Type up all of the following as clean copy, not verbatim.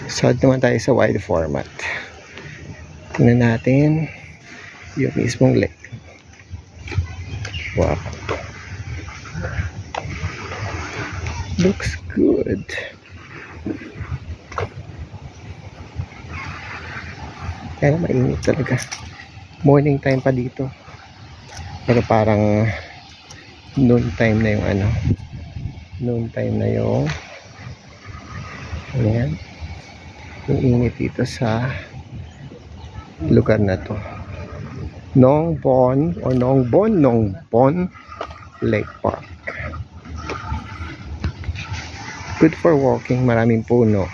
Sod naman tayo sa wide format. Tingnan natin yung mismong lake. Wow. Looks good. Kaya mainit talaga. Morning time pa dito. Pero parang noon time na yung ano. Noon time na yung ayan. Yung init dito sa lugar na to. Nong Bon Lake Park. Good for walking. Maraming puno.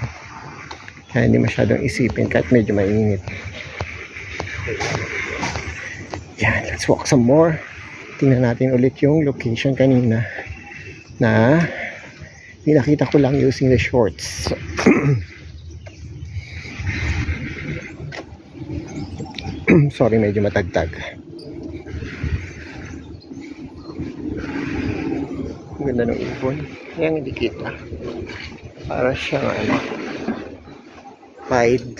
Kaya hindi masyadong isipin kahit medyo mainit. Yan, let's walk some more. Tingnan natin ulit yung location kanina na pinakita ko lang using the shorts. Sorry, medyo matagtag. Ang ganda ng ibon. Yan, hindi kita. Para siyang ano, pied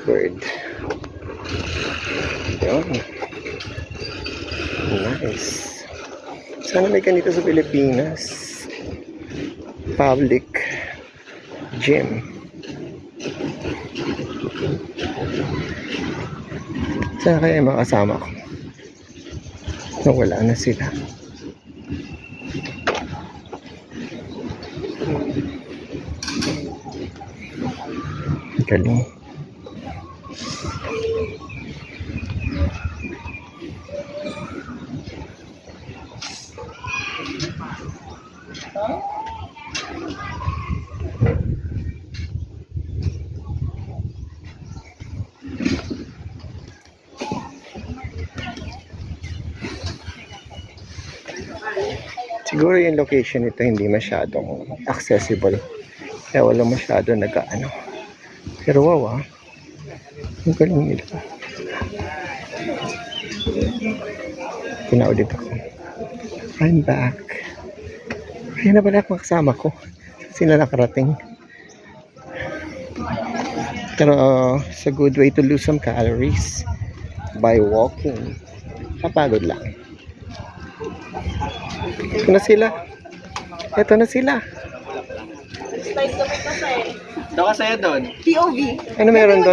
bird. Yun. Nice. Sana may ganito sa Pilipinas. Public gym. Sana kaya yung mga kasama ko? Wala na sila. Galing. Siguro yung location nito hindi masyadong accessible. Kaya wala masyado nag-ano. Pero wow, ang galing nila. Pinaulit ako. I'm back. Kaya na pala ako kasama ko. Sila nakarating. Pero it's a good way to lose some calories by walking. Kapagod lang. Ito na sila. Ito na sila. Slide kami kasi. Doon ka sa'yo doon. POV. Ano meron doon?